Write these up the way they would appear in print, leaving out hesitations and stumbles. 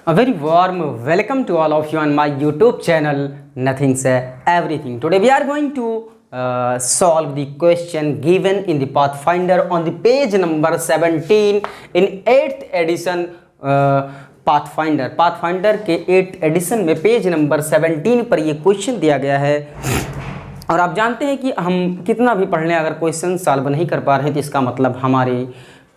A very warm welcome to all of you on my YouTube channel Nothing's Everything. Today we are going to solve the question given in the Pathfinder on the page number 17 in 8th edition Pathfinder के 8th edition में page number 17 पर ये question दिया गया है। और आप जानते हैं कि हम कितना भी पढ़ लें, अगर क्वेश्चन सॉल्व नहीं कर पा रहे हैं तो इसका मतलब हमारे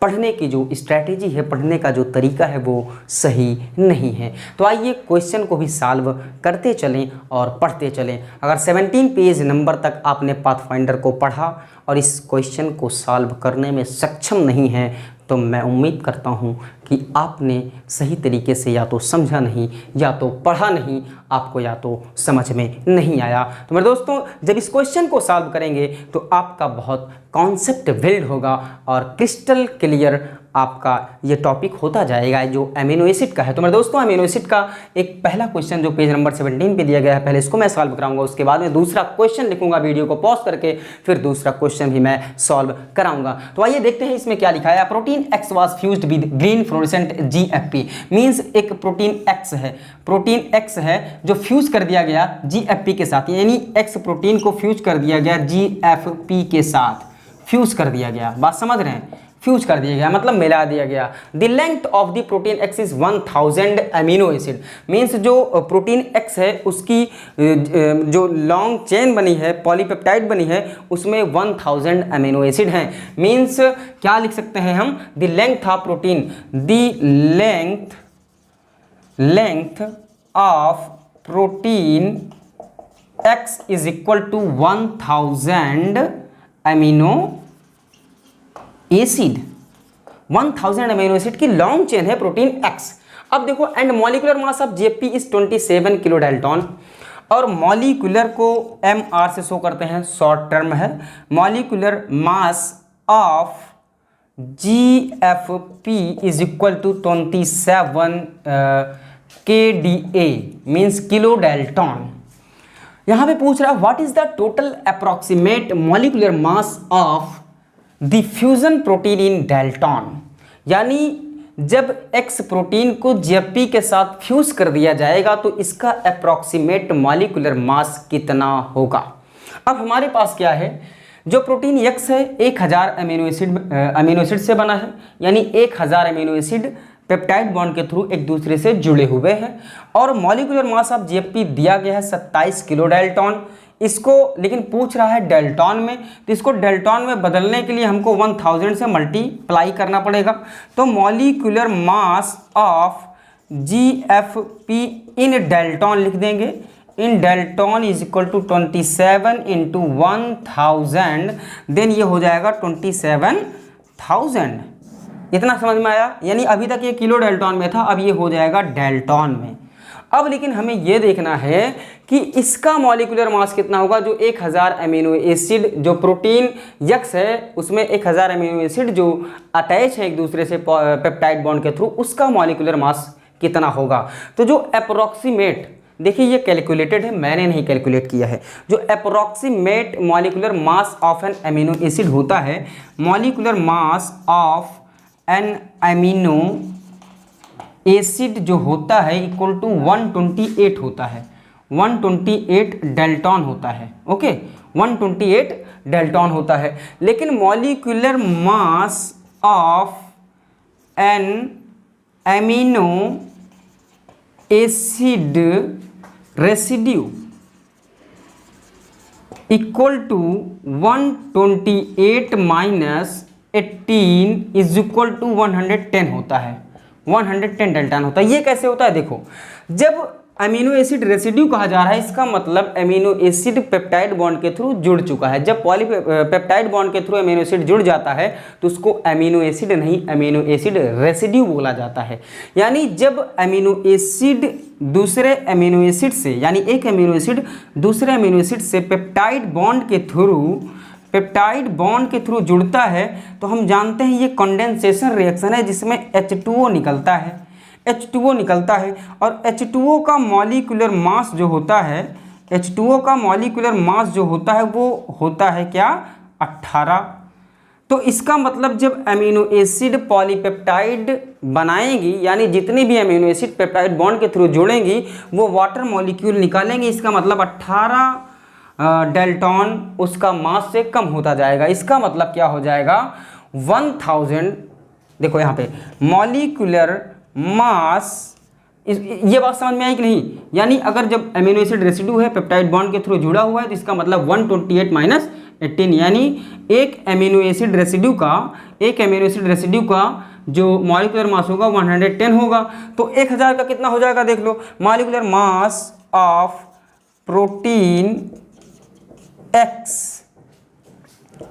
पढ़ने की जो स्ट्रैटेजी है, पढ़ने का जो तरीका है वो सही नहीं है। तो आइए क्वेश्चन को भी सॉल्व करते चलें और पढ़ते चलें। अगर 17 पेज नंबर तक आपने पाथफाइंडर को पढ़ा और इस क्वेश्चन को सॉल्व करने में सक्षम नहीं है तो मैं उम्मीद करता हूँ कि आपने सही तरीके से या तो समझा नहीं या तो पढ़ा नहीं, आपको या तो समझ में नहीं आया। तो मेरे दोस्तों, जब इस क्वेश्चन को सॉल्व करेंगे तो आपका बहुत कॉन्सेप्ट बिल्ड होगा और क्रिस्टल क्लियर आपका ये टॉपिक होता जाएगा जो अमीनो एसिड का है। तो मेरे दोस्तों, अमीनो एसिड का एक पहला क्वेश्चन जो पेज नंबर 17 पे दिया गया है, पहले इसको मैं सॉल्व कराऊंगा, उसके बाद में दूसरा क्वेश्चन लिखूंगा, वीडियो को पॉज करके फिर दूसरा क्वेश्चन भी मैं सॉल्व कराऊंगा। तो आइए देखते हैं इसमें क्या लिखा है। Protein x was fused with green fluorescent GFP means एक प्रोटीन एक्स है, प्रोटीन एक्स है जो फ्यूज कर दिया गया GFP के साथ, यानी एक्स प्रोटीन को फ्यूज कर दिया गया GFP के साथ, फ्यूज कर दिया गया। बात समझ रहे हैं? फ्यूज कर दिया गया मतलब मिला दिया गया। The length of the protein X is 1000 amino acid means जो प्रोटीन एक्स है उसकी जो लॉन्ग चेन बनी है, पॉलीपेप्टाइड बनी है, उसमें 1000 अमीनो एसिड हैं। मीन्स क्या लिख सकते हैं हम? The length of protein, the length of protein X is equal to 1000 amino acid. 1000 amino acid की लॉन्ग चेन है प्रोटीन एक्स। अब देखो, and molecular mass of GFP is 27 kilo dalton, और मॉलिक्यूलर को MR से शो करते हैं, short term है। Molecular mass of GFP is equal to 27 KDA means kilo dalton. यहां पे पूछ रहा है what is the total approximate molecular mass of the fusion protein in Dalton, यानी जब एक्स प्रोटीन को GFP के साथ फ्यूज कर दिया जाएगा तो इसका अप्रोक्सीमेट मॉलिक्यूलर मास कितना होगा। अब हमारे पास क्या है, जो प्रोटीन एक्स है 1000 अमीनो एसिड से बना है, यानी 1000 अमीनो एसिड पेप्टाइड बॉन्ड के थ्रू एक दूसरे से जुड़े हुए हैं, और मॉलिक्यूलर मास ऑफ GFP दिया गया है 27 किलो डाल्टन। इसको लेकिन पूछ रहा है डेल्टॉन में, तो इसको डेल्टॉन में बदलने के लिए हमको 1000 से मल्टीप्लाई करना पड़ेगा। तो molecular mass of GFP in dalton लिख देंगे। In dalton is equal to 27 into 1000, then ये हो जाएगा 27000। इतना समझ में आया? यानी अभी तक ये किलो डेल्टॉन में था, अब ये हो जाएगा डेल्टॉन में। अब लेकिन हमें यह देखना है कि इसका मॉलिक्यूलर मास कितना होगा। जो 1000 अमीनो एसिड जो प्रोटीन यक्स है उसमें 1000 अमीनो एसिड जो अटैच है एक दूसरे से पेप्टाइड बॉन्ड के थ्रू, उसका मॉलिक्यूलर मास कितना होगा। तो जो अप्रोक्सीमेट, देखिए ये कैलकुलेटेड है, मैंने नहीं कैलकुलेट किया है। जो approximate molecular mass of an amino acid होता है, molecular mass of an amino acid जो होता है इक्वल टू 128 होता है, 128 डेल्टॉन होता है। ओके, 128 डेल्टॉन होता है। लेकिन molecular mass of an amino acid residue equal to 128 minus 18 is equal to 110 होता है, 110 डेल्टॉन होता है। ये कैसे होता है? देखो, जब अमीनो एसिड रेसिड्यू कहा जा रहा है, इसका मतलब अमीनो एसिड पेप्टाइड बॉन्ड के थ्रू जुड़ चुका है। जब पेप्टाइड बॉन्ड के थ्रू अमीनो एसिड जुड़ जाता है तो उसको अमीनो एसिड नहीं, अमीनो एसिड रेसिड्यू बोला जाता है। यानी जब अमीनो एसिड दूसरे अमीनो एसिड से, यानी एक अमीनो एसिड दूसरे अमीनो एसिड से पेप्टाइड बॉन्ड के थ्रू जुड़ता है तो हम जानते हैं ये कंडेंसेशन रिएक्शन है जिसमें H2O निकलता है, H2O निकलता है। और H2O का मॉलिक्यूलर मास जो होता है, H2O का मॉलिक्यूलर मास जो होता है वो होता है क्या? 18। तो इसका मतलब जब अमीनो एसिड पॉलीपेप्टाइड बनाएंगी, यानी जितनी भी अमीनो एसिड पेप्टाइड बॉन्ड के थ्रू जुड़ेंगी वो वाटर मॉलिक्यूल निकालेंगे। इसका मतलब 18 डेल्टॉन उसका मास से कम होता जाएगा। इसका मतलब क्या हो जाएगा, 1000, देखो यहाँ पे मॉलिक्यूलर मास, ये बात समझ में आई कि नहीं। यानी अगर जब अमीनो एसिड रेसिड्यू है पेप्टाइड बॉन्ड के थ्रू जुड़ा हुआ है तो इसका मतलब 128 माइनस 18, यानी एक अमीनो एसिड रेसिड्यू का जो मॉलिक्यूलर मास होगा 110 होगा। तो 1000 का कितना हो जाएगा देख लो, molecular mass of protein X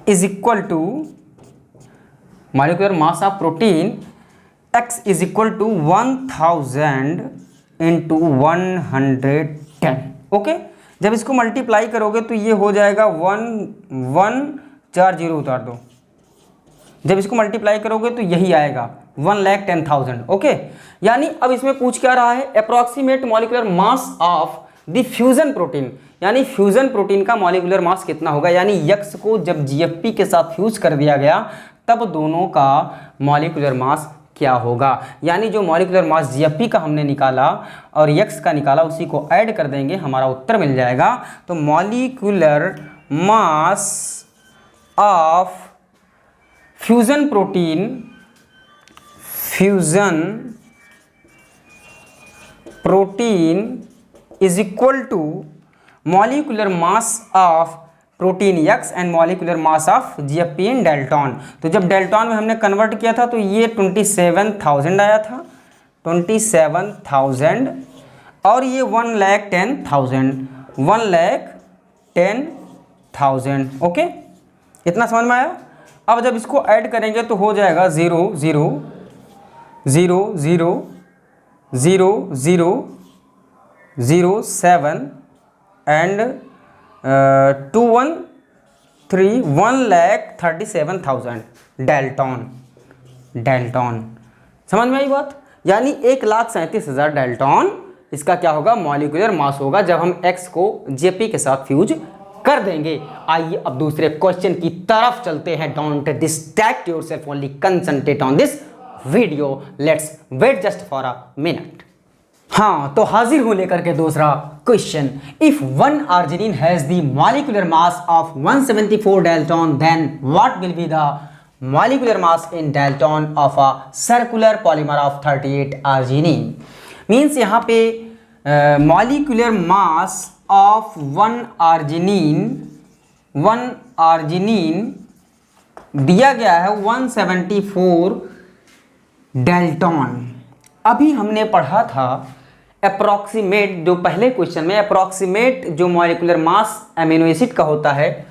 is equal to molecular mass of protein X is equal to 1000 into 110। Okay, जब इसको मल्टीप्लाई करोगे तो ये हो जाएगा 1140 उतार दो, जब इसको मल्टीप्लाई करोगे तो यही आएगा 1,10,000। ओके, यानी अब इसमें पूछ क्या रहा है, approximate molecular mass of the fusion protein, यानी फ्यूजन प्रोटीन का मॉलिक्यूलर मास कितना होगा। यानी यक्स को जब जीएफपी के साथ फ्यूज कर दिया गया तब दोनों का मॉलिक्यूलर मास क्या होगा। यानी जो मॉलिक्यूलर मास जीएफपी का हमने निकाला और यक्स का निकाला उसी को ऐड कर देंगे, हमारा उत्तर मिल जाएगा। तो molecular mass of fusion protein is equal to molecular mass of protein X and molecular mass of GFP in dalton. तो जब डेल्टॉन में हमने कन्वर्ट किया था तो ये 27,000 आया था, 27,000 और ये 1,10,000। ओके, इतना समझ में आया। अब जब इसको ऐड करेंगे तो हो जाएगा 0 0 0 0 0 0 0 7 एंड 2 1 3 1,37,000 डेल्टॉन। समझ में आई बात। यानी 1,37,000 डेल्टॉन इसका क्या होगा, मॉलिक्यूलर मास होगा जब हम X को जेपी के साथ फ्यूज कर देंगे। आइए अब दूसरे क्वेश्चन की तरफ चलते हैं। Don't distract yourself, only concentrate on this video. Let's wait just for a minute. हाँ, तो हाजिर हूं लेकर के दूसरा question. If one arginine has the molecular mass of 174 dalton, then what will be the molecular mass in dalton of a circular polymer of 38 arginine. Means यहाँ पे molecular mass of one arginine दिया गया है 174 Dalton. अभी हमने पढ़ा था approximate, जो पहले क्वेश्चन में अप्रॉक्सीमेट जो मॉलिक्यूलर मास अमीनो एसिड का होता है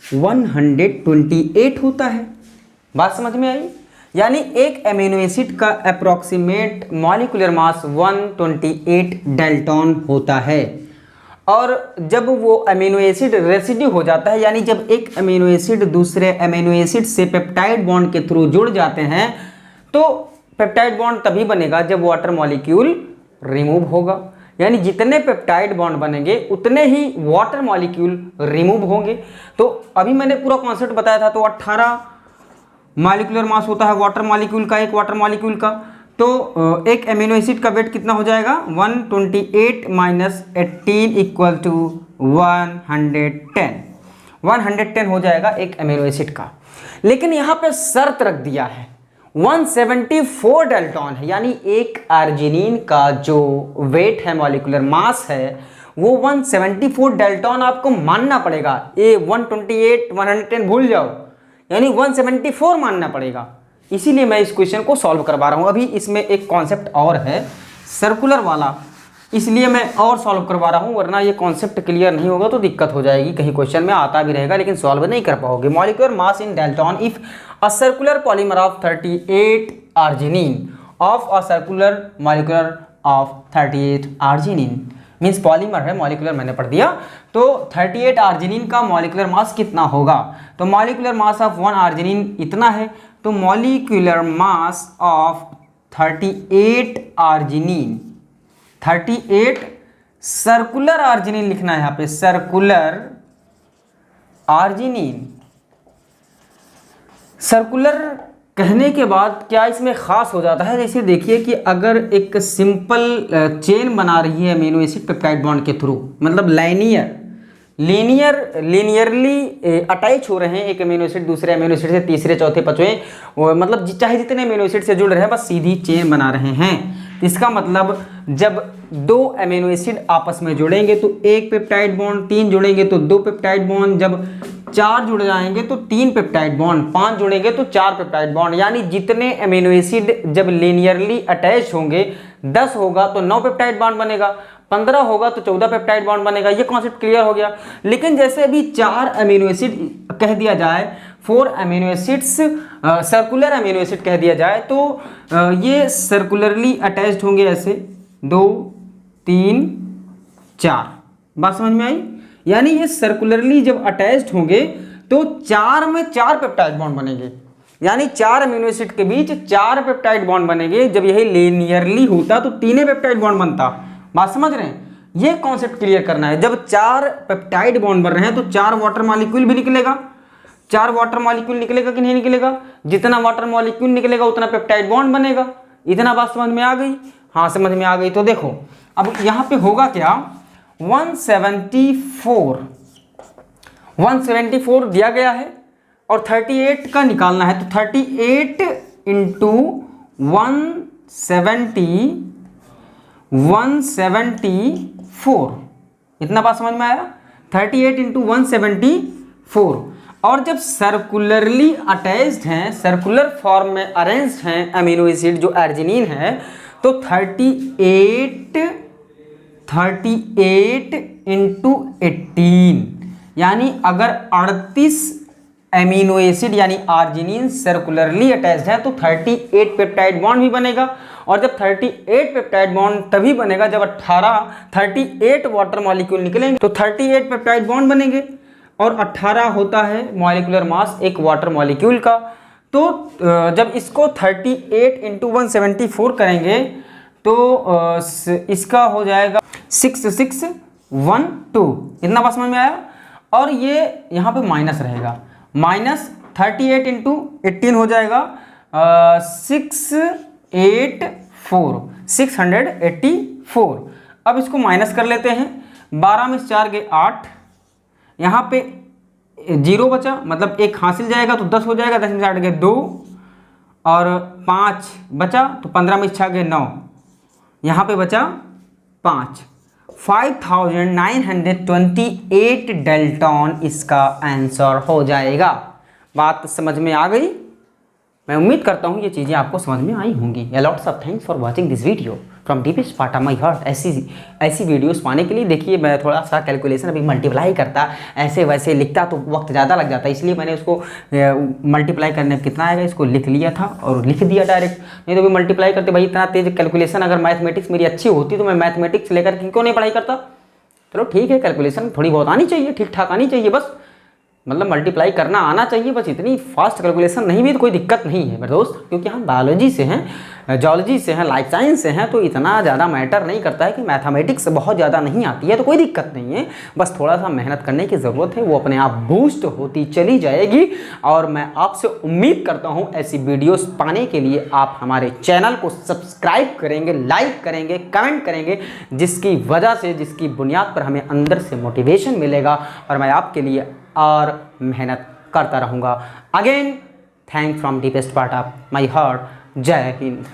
128 होता है। बात समझ में आई। यानी एक अमीनो एसिड का अप्रॉक्सीमेट मॉलिक्यूलर मास 128 डेल्टॉन होता है। और जब वो अमीनो एसिड रेसिड्यू हो जाता है, यानी जब एक अमीनो एसिड दूसरे अमीनो एसिड से पेप्टाइड बॉन्ड के थ्रू जुड़ जाते हैं, तो पेप्टाइड बॉन्ड तभी बनेगा जब वाटर मॉलिक्यूल रिमूव होगा। यानी जितने पेप्टाइड बॉन्ड बनेंगे उतने ही वाटर मॉलिक्यूल रिमूव होंगे। तो अभी मैंने पूरा कॉन्सेप्ट बताया था। तो 18 मॉलिक्यूलर मास होता है वाटर मॉलिक्यूल का, एक वाटर मॉलिक्यूल का। तो एक अमीनो एसिड का वेट कितना हो जाएगा, 128 माइनस 18 इक्वल टू 110 हो जाएगा एक अमीनो एसिड का। लेकिन यहाँ पे शर्त रख दिया है 174 डेल्टॉन है, यानी एक आर्जिनिन का जो वेट है मॉलिक्यूलर मास है वो 174 डेल्टॉन आपको मानना पड़ेगा। ये 128 110 भूल जाओ, यानी 174 मानना पड़ेगा। इसीलिए मैं इस क्वेश्चन को सॉल्व करवा रहा हूँ। अभी इसमें एक कॉन्सेप्ट और है सर्कुलर वाला, इसलिए मैं और सॉल्व करवा रहा हूँ, वरना ये कॉन्सेप्ट क्लियर नहीं होगा तो दिक्कत हो जाएगी। कहीं क्वेश्चन में आता भी रहेगा लेकिन सॉल्व नहीं कर पाओगे। Molecular mass in Dalton if a circular polymer of 38 arginine of a circular molecular of 38 arginine. Means polymer है, मॉलिक्यूलर मैंने पढ़ दिया। तो 38 आर्जिनिन का मॉलिक्यूलर मास कितना होगा। तो मॉलिक्यूलर मास ऑफ 1 आर्जिनिन इतना है। तो molecular mass of 38 arginine, 38 circular arginine लिखना है यहाँ पे, सर्कुलर आर्जिनिन सर्कुलर कहने के बाद क्या इसमें ख़ास हो जाता है, जैसे देखिए कि अगर एक सिंपल चेन बना रही है अमीनो एसिड पेप्टाइड बॉन्ड के थ्रू, मतलब लीनियरली अटैच हो रहे हैं एक अमीनो एसिड दूसरे अमीनो एसिड से, तीसरे चौथे पांचवें, मतलब चाहे जितने अमीनो एसिड से जुड़ रहे हैं बस सीधी चेन बना रहे हैं। इसका मतलब जब दो अमीनो एसिड आपस में जुड़ेंगे तो एक पेप्टाइड बॉन्ड, तीन जुड़ेंगे तो दो पेप्टाइड बॉन्ड, जब चार जुड़ जाएंगे तो तीन पेप्टाइड बॉन्ड, पांच जुड़ेंगे तो चार पेप्टाइड बॉन्ड, यानी जितने अमीनो एसिड जब लीनियरली अटैच होंगे, 10 होगा तो 9 पेप्टाइड बॉन्ड बनेगा, 15 होगा तो 14 पेप्टाइड बॉन्ड बनेगा। ये कॉन्सेप्ट क्लियर हो गया। लेकिन जैसे अभी 4 अमीनो एसिड कह दिया जाए, 4 amino acids circular amino acid कह दिया जाए तो ये सर्कुलरली अटैच्ड होंगे, ऐसे 2 3 4। बात समझ में आई? यानी ये सर्कुलरली जब अटैच्ड होंगे तो 4 में 4 पेप्टाइड बॉन्ड बनेंगे, यानी 4 अमीनो एसिड के बीच 4 पेप्टाइड बॉन्ड बनेंगे। जब यही लीनियरली होता तो 3 पेप्टाइड बॉन्ड बनता। बात समझ रहे हैं? ये कॉन्सेप्ट क्लियर करना है। जब 4 पेप्टाइड बॉन्ड बन रहे हैं तो 4 वाटर मॉलिक्यूल भी निकलेगा। 4 वाटर मॉलिक्यूल निकलेगा कि नहीं निकलेगा? जितना वाटर मॉलिक्यूल निकलेगा उतना पेप्टाइड बॉन्ड बनेगा। इतना बात समझ में आ गई? हाँ, समझ में आ गई। तो देखो अब यहाँ पे होगा क्या, 174 दिया गया है और 38 का निकालना है, तो 38 इंटू 174, इतना बात समझ में आया? 38 इंटू 174। और जब सर्कुलरली अटैच्ड हैं, सर्कुलर फॉर्म में अरेंज्ड हैं अमीनो एसिड जो अर्जिनिन है, तो 38 इंटू 18, यानी अगर 38 एमिनो एसिड यानी आर्जिनिन सर्कुलरली अटैच्ड है तो 38 पेप्टाइड बॉन्ड भी बनेगा। और जब 38 पेप्टाइड बॉन्ड तभी बनेगा जब 38 वाटर मॉलिक्यूल निकलेंगे तो 38 पेप्टाइड बॉन्ड बनेंगे। और 18 होता है मॉलिक्यूलर मास एक वाटर मॉलिक्यूल का। तो जब इसको 38 इंटू 174 करेंगे तो इसका हो जाएगा 6612। इतना बात समझ में आया? और ये यहाँ पे माइनस रहेगा, माइनस 38 इंटू 18 हो जाएगा 684। अब इसको माइनस कर लेते हैं, 12 में 4 गए 8, यहाँ पे 0 बचा, मतलब 1 हासिल जाएगा तो 10 हो जाएगा, 10 में 8 गए 2 और 5 बचा, तो 15 में 6 गए 9, यहाँ पे बचा 5। 5928 डेल्टन इसका आंसर हो जाएगा। बात समझ में आ गई? मैं उम्मीद करता हूँ ये चीज़ें आपको समझ में आई होंगी। Lots of thanks for watching this video from deepest part of my heart. ऐसी वीडियोस पाने के लिए देखिए मैं थोड़ा सा कैलकुलेशन अभी मल्टीप्लाई करता, ऐसे वैसे लिखता तो वक्त ज़्यादा लग जाता, इसलिए मैंने उसको मल्टीप्लाई करने कितना आएगा इसको लिख लिया था और लिख दिया डायरेक्ट। नहीं तो भी मल्टीप्लाई करते भाई इतना तेज कैलकुलेशन, अगर मैथमेटिक्स मेरी अच्छी होती तो मैं मैथमेटिक्स लेकर क्यों नहीं पढ़ाई करता। चलो ठीक है, कैलकुलेशन थोड़ी बहुत आनी चाहिए, ठीक ठाक आनी चाहिए, बस मतलब मल्टीप्लाई करना आना चाहिए, बस इतनी फास्ट कैलकुलेशन नहीं भी तो कोई दिक्कत नहीं है मेरे दोस्त, क्योंकि हम बायोलॉजी से हैं, जूलॉजी से हैं, लाइफ साइंस से हैं, तो इतना ज़्यादा मैटर नहीं करता है कि मैथमेटिक्स बहुत ज़्यादा नहीं आती है तो कोई दिक्कत नहीं है, बस थोड़ा सा मेहनत करने की ज़रूरत है, वो अपने आप बूस्ट होती चली जाएगी। और मैं आपसे उम्मीद करता हूँ ऐसी वीडियोस पाने के लिए आप हमारे चैनल को सब्सक्राइब करेंगे, लाइक करेंगे, कमेंट करेंगे, जिसकी वजह से, जिसकी बुनियाद पर हमें अंदर से मोटिवेशन मिलेगा और मैं आपके लिए और मेहनत करता रहूँगा। Again thanks from deepest part of my heart. जय हिंद।